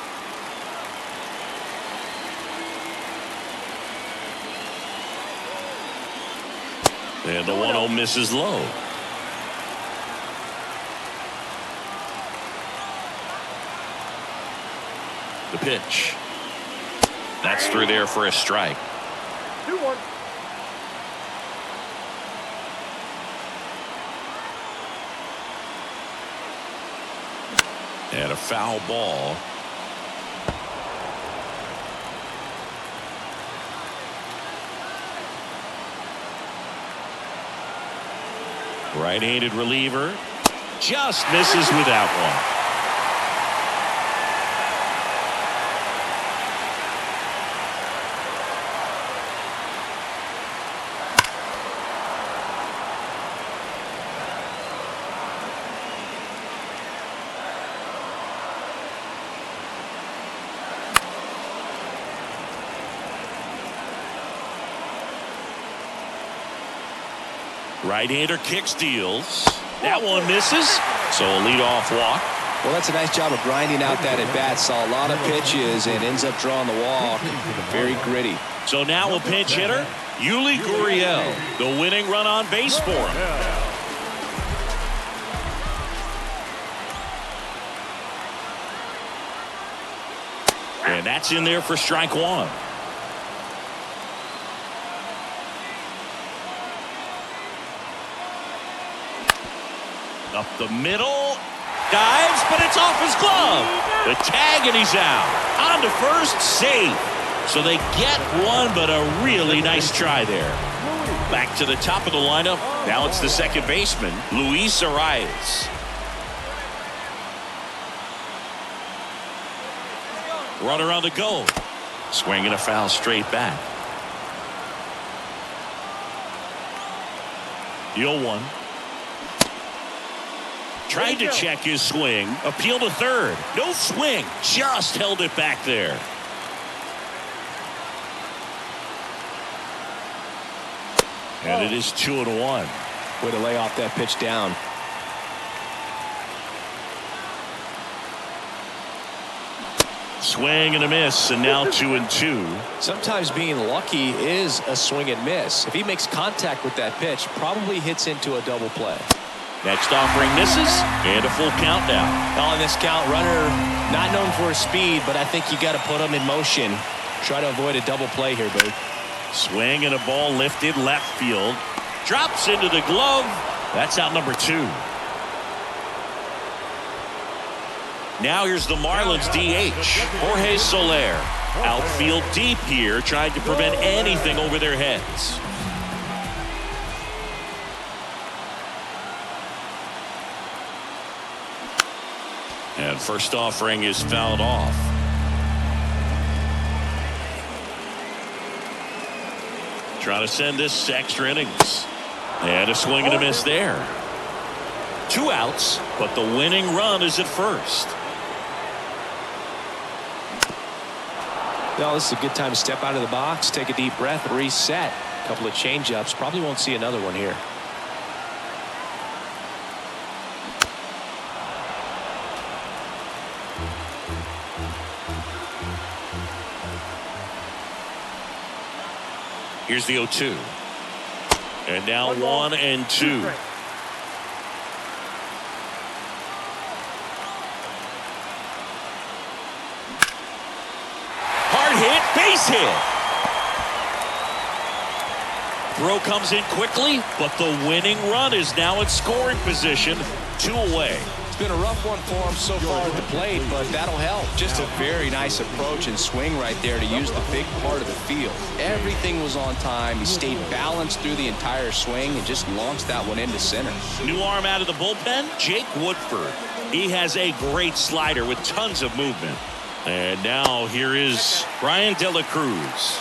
And the 1-0 misses low. The pitch. That's through there for a strike. 2-1. And a foul ball. Right-handed reliever just misses with that one. Right-hander kicks, deals. That one misses. So a leadoff walk. Well, that's a nice job of grinding out that at bat. Saw a lot of pitches and ends up drawing the walk. Very gritty. So now a pinch hitter, Yuli Gurriel, the winning run on base for him. And that's in there for strike 1. Up the middle, dives, but it's off his glove. The tag, and he's out. On to first, safe. So they get one, but a really nice try there. Back to the top of the lineup. Now it's the second baseman, Luis Arias. Runner on the go. Swinging a foul straight back. The 0-1. Tried to check his swing. Appeal to third. No swing. Just held it back there. And it is 2-1. Way to lay off that pitch down. Swing and a miss, and now 2-2. Sometimes being lucky is a swing and miss. If he makes contact with that pitch, probably hits into a double play. Next offering misses, and a full count now. On this count, runner not known for his speed, but I think you got to put him in motion. Try to avoid a double play here, Boo. Swing and a ball lifted left field. Drops into the glove. That's out number 2. Now here's the Marlins DH, Jorge Soler. Outfield deep here, trying to prevent anything over their heads. And first offering is fouled off. Trying to send this extra innings. And a swing and a miss there. 2 outs, but the winning run is at first. Well, this is a good time to step out of the box, take a deep breath, reset. A couple of change-ups. Probably won't see another one here. Here's the 0-2. And now 1-2. Hard hit, base hit. Throw comes in quickly, but the winning run is now in scoring position. 2 away. Been a rough one for him so far at the plate, but that'll help. Just a very nice approach and swing right there to use the big part of the field. Everything was on time. He stayed balanced through the entire swing and just launched that one into center. New arm out of the bullpen, Jake Woodford. He has a great slider with tons of movement. And now here is Brian De La Cruz.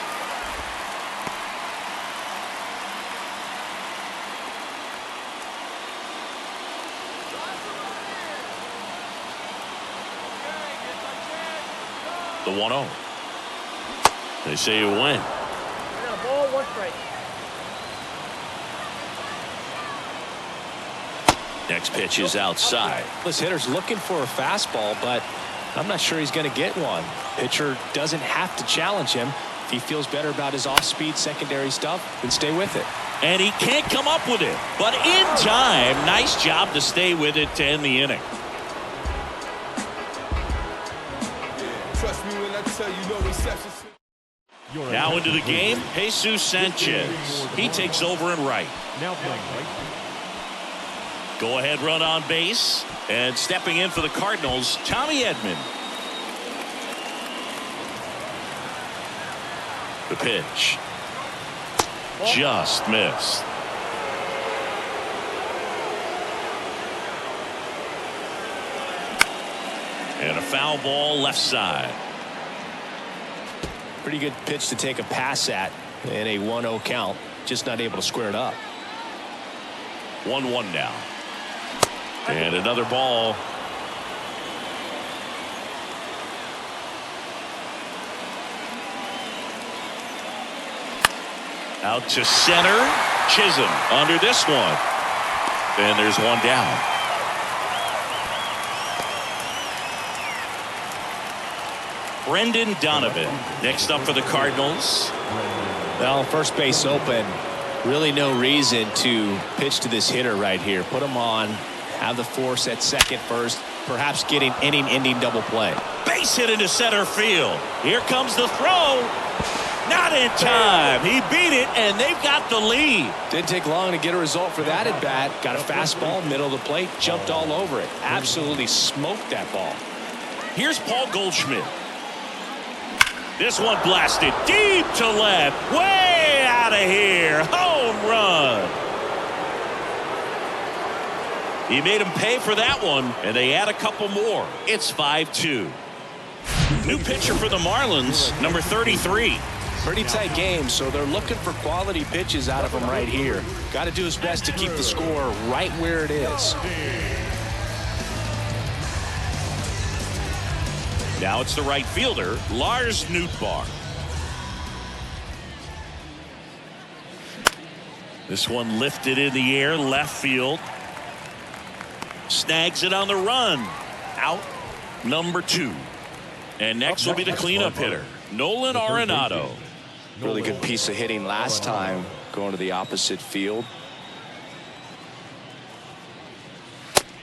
The 1-0. They say you win. Ball, 1 strike. Next pitch is outside. This hitter's looking for a fastball, but I'm not sure he's going to get one. Pitcher doesn't have to challenge him. If he feels better about his off-speed secondary stuff, then stay with it. And he can't come up with it. But in time, nice job to stay with it to end the inning. Trust me when I tell you no exceptions. Now into the game, Jesus Sanchez. He takes over in right. Now playing right. Go ahead run on base. And stepping in for the Cardinals, Tommy Edman. The pitch. Just missed. And a foul ball left side. Pretty good pitch to take a pass at in a 1-0 count. Just not able to square it up. 1-1 now. And another ball. Out to center. Chisholm under this one. And there's one down. Brendan Donovan next up for the Cardinals. Well, first base open. Really no reason to pitch to this hitter right here. Put him on. Have the force at second first. Perhaps getting inning-ending double play. Base hit into center field. Here comes the throw. Not in time. He beat it, and they've got the lead. Didn't take long to get a result for that at bat. Got a fastball, middle of the plate, jumped all over it. Absolutely smoked that ball. Here's Paul Goldschmidt. This one blasted deep to left. Way out of here. Home run. He made him pay for that one, and they add a couple more. It's 5-2. New pitcher for the Marlins, number 33. Pretty tight game, so they're looking for quality pitches out of him right here. Got to do his best to keep the score right where it is. Now it's the right fielder, Lars Nootbaar. This one lifted in the air, left field. Snags it on the run. Out number 2. And next will be the cleanup hitter, Nolan Arenado. Really good piece of hitting last time, going to the opposite field.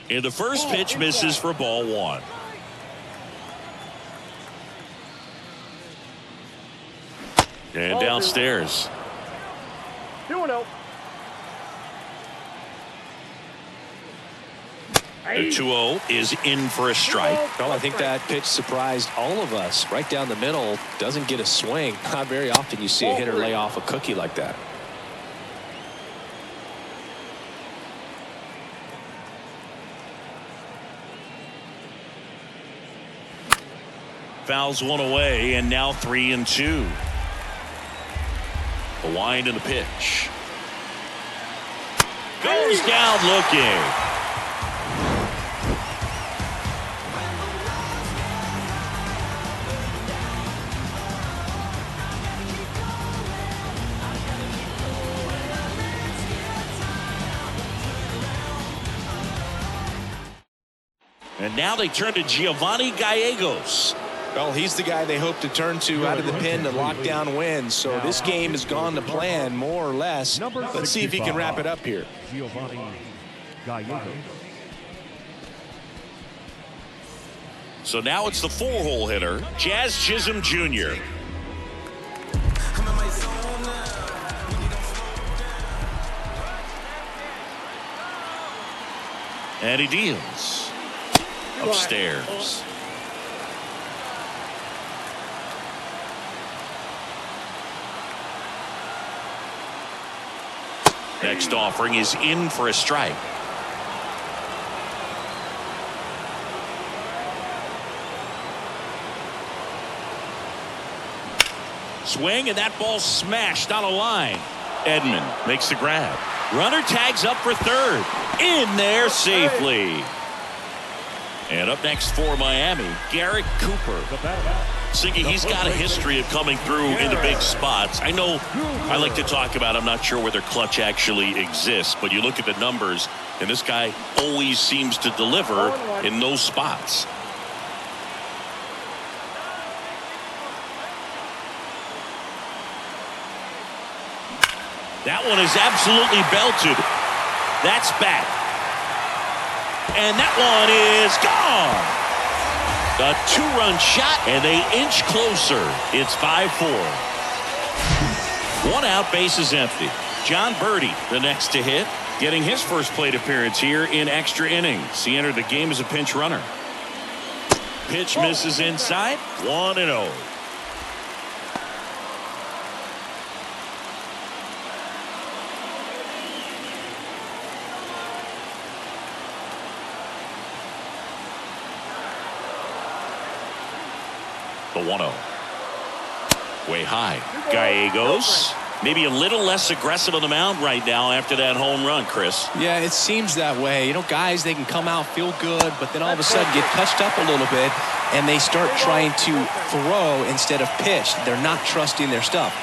And the first pitch misses for ball one. And downstairs. 2-0. The 2-0 is in for a strike. Well, I think that pitch surprised all of us. Right down the middle, doesn't get a swing. Not very often you see a hitter lay off a cookie like that. Fouls one away, and now 3-2. The wind and the pitch. Goes down looking. And now they turn to Giovanni Gallegos. Well, he's the guy they hope to turn to out of the pen to lock down wins. So this game has gone to plan, more or less. Let's see if he can wrap it up here. Giovanni Gallegos. So now it's the 4-hole hitter, Jazz Chisholm Jr. And he deals upstairs. Next offering is in for a strike. Swing, and that ball smashed on a line. Edman makes the grab. Runner tags up for third. In there safely. And up next for Miami, Garrett Cooper. Singy, he's got a history of coming through in the big spots. I know I like to talk about, I'm not sure whether clutch actually exists, but you look at the numbers, and this guy always seems to deliver in those spots. That one is absolutely belted. That's back. And that one is gone. A 2-run shot, and they inch closer. It's 5-4. 1 out, bases empty. John Birdie, the next to hit, getting his first plate appearance here in extra innings. He entered the game as a pinch runner. Pitch misses inside. 1-0. The 1-0. Way high. Gallegos maybe a little less aggressive on the mound right now after that home run, Chris. Yeah, it seems that way. You know, guys, they can come out, feel good, but then all of a sudden get touched up a little bit, and they start trying to throw instead of pitch. They're not trusting their stuff.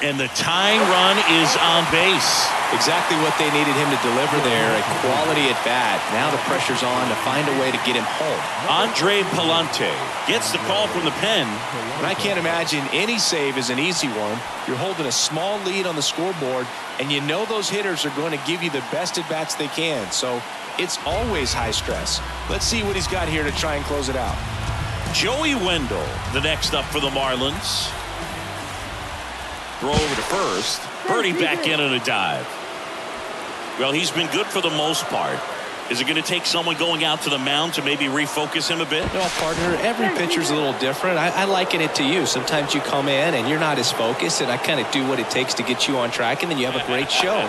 And the tying run is on base. Exactly what they needed him to deliver there, a quality at bat. Now the pressure's on to find a way to get him home. Andre Palante gets the call from the pen. And I can't imagine any save is an easy one. You're holding a small lead on the scoreboard, and you know those hitters are going to give you the best at bats they can. So it's always high stress. Let's see what he's got here to try and close it out. Joey Wendell, the next up for the Marlins. Throw over to first. Birdie back in on a dive. Well, he's been good for the most part. Is it going to take someone going out to the mound to maybe refocus him a bit? No, partner, every pitcher's a little different. I liken it to you. Sometimes you come in and you're not as focused, and I kind of do what it takes to get you on track, and then you have a great show.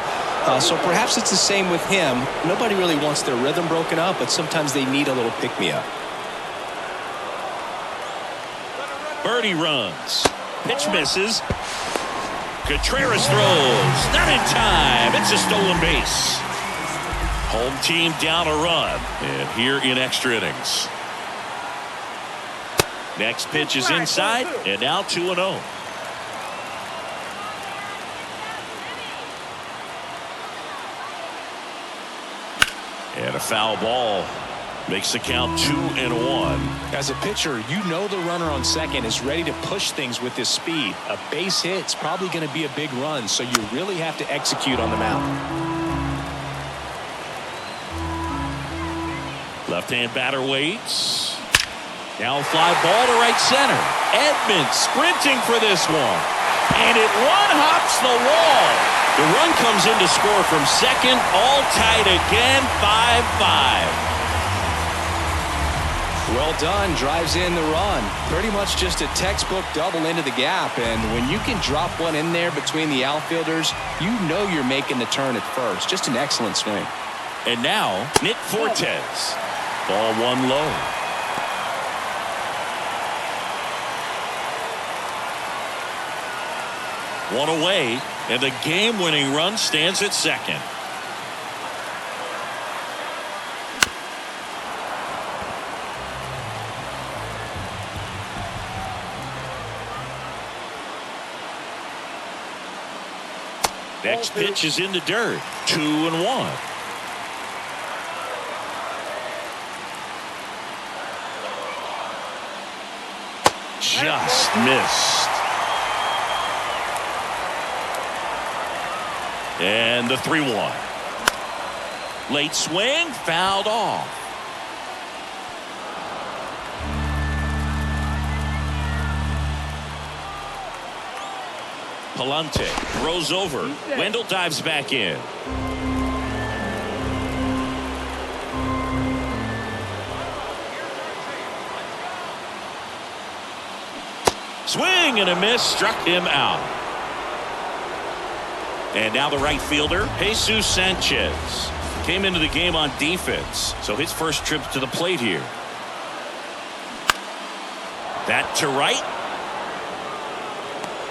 So perhaps it's the same with him. Nobody really wants their rhythm broken up, but sometimes they need a little pick-me-up. Birdie runs. Pitch misses. Contreras throws. Not in time. It's a stolen base. Home team down a run. And here in extra innings. Next pitch is inside. And now 2-0. And a foul ball. Makes the count 2-1. As a pitcher, you know the runner on second is ready to push things with his speed. A base hit's probably going to be a big run, so you really have to execute on the mound. Left-hand batter waits. Now fly ball to right center. Edman sprinting for this one. And it one-hops the wall. The run comes in to score from second. All tied again, 5-5. Well done. Drives in the run. Pretty much just a textbook double into the gap. And when you can drop one in there between the outfielders, you know you're making the turn at first. Just an excellent swing. And now, Nick Fortes. Ball one low. One away, and the game-winning run stands at second. Next pitch is in the dirt. 2-1. Just missed. And the 3-1. Late swing, fouled off. Palante throws over. Wendell dives back in. Swing and a miss, struck him out. And now the right fielder, Jesus Sanchez. Came into the game on defense, so his first trip to the plate here. That to right.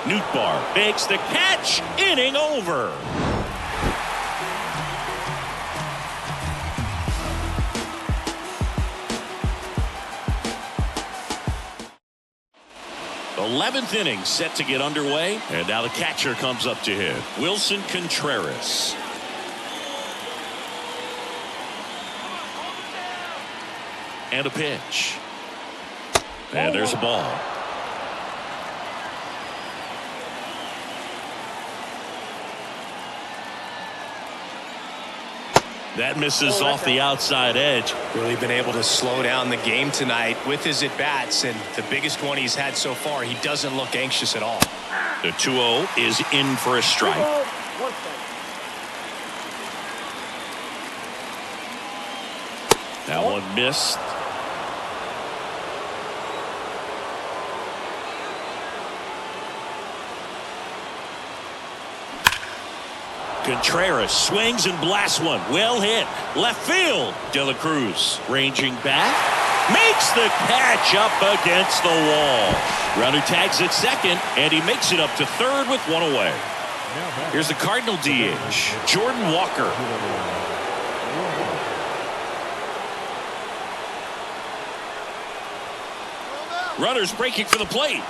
Nootbaar makes the catch. Inning over. The 11th inning set to get underway, and now the catcher comes up to him, Wilson Contreras. And a pitch. And there's a ball. That misses off the outside edge. Really been able to slow down the game tonight with his at-bats, and the biggest one he's had so far, he doesn't look anxious at all. The 2-0 is in for a strike. That one missed. Contreras swings and blasts one. Well hit. Left field. De La Cruz ranging back. Makes the catch up against the wall. Runner tags at second, and he makes it up to third with one away. Here's the Cardinal DH, Jordan Walker. Runners breaking for the plate.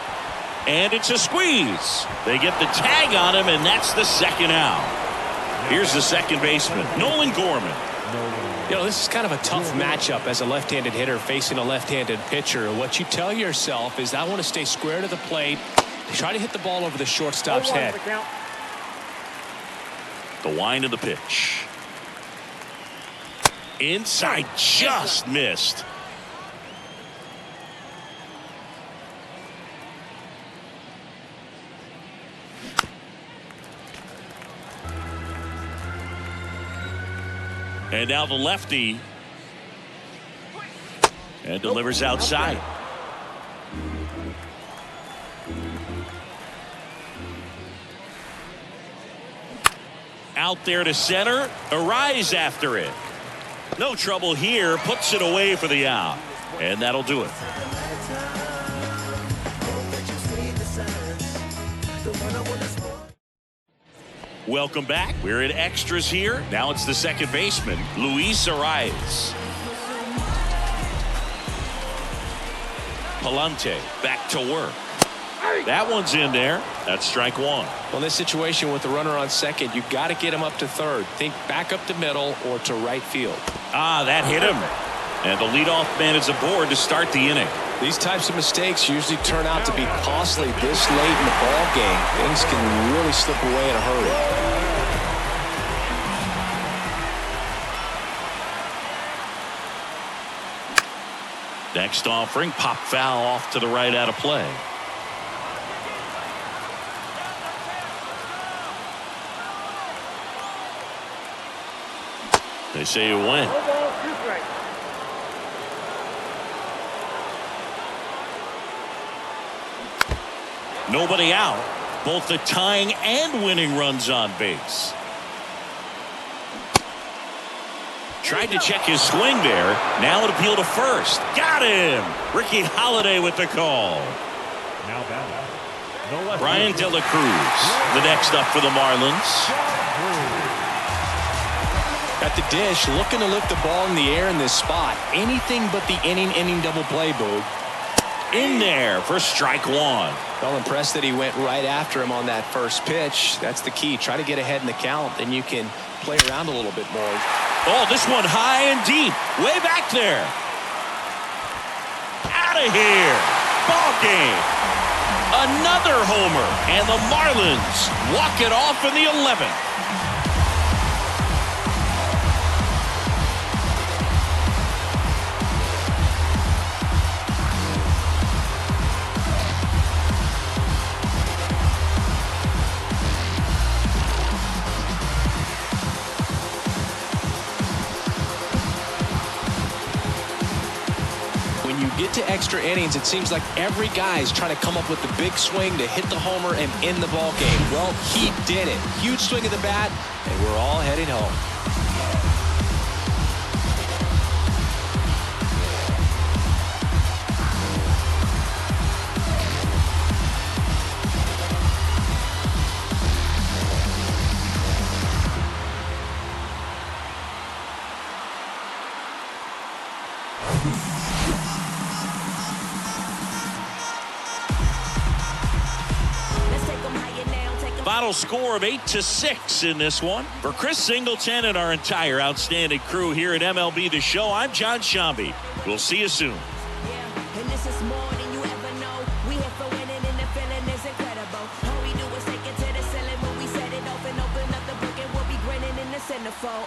And it's a squeeze. They get the tag on him, and that's the second out. Here's the second baseman, Nolan Gorman. You know, this is kind of a tough matchup as a left-handed hitter facing a left-handed pitcher. What you tell yourself is, I want to stay square to the plate, try to hit the ball over the shortstop's head. The wind of the pitch. Inside, just missed. And now the lefty. And delivers outside. Out there to center. Arise after it. No trouble here. Puts it away for the out. And that'll do it. Welcome back. We're in extras here. Now it's the second baseman, Luis Arias. Palante back to work. That one's in there. That's strike one. Well, in this situation with the runner on second, you've got to get him up to third. Think back up the middle or to right field. Ah, that hit him. And the leadoff man is aboard to start the inning. These types of mistakes usually turn out to be costly this late in the ball game. Things can really slip away in a hurry. Next offering, pop foul off to the right, out of play. They say it went. Nobody out. Both the tying and winning runs on base. Tried to check his swing there. Now it appeal to first. Got him. Ricky Holiday with the call. Now batting. Brian De La Cruz, the next up for the Marlins. At the dish, looking to lift the ball in the air in this spot. Anything but the inning double play, Boog. In there for strike one. Well, impressed that he went right after him on that first pitch. That's the key. Try to get ahead in the count. Then you can play around a little bit more. Oh, this one high and deep. Way back there. Out of here. Ball game. Another homer. And the Marlins walk it off in the 11th. Get to extra innings, it seems like every guy is trying to come up with the big swing to hit the homer and end the ball game. Well, he did it. Huge swing of the bat, and we're all headed home. Final score of 8-6 in this one. For Chris Singleton and our entire outstanding crew here at MLB The Show, I'm John Shambi. We'll see you soon. Yeah, and this is more than you ever know. We here for winning and the feeling is incredible. All we do is take it to the ceiling when we set it off and open up the book and we'll be grinning in the centerfold.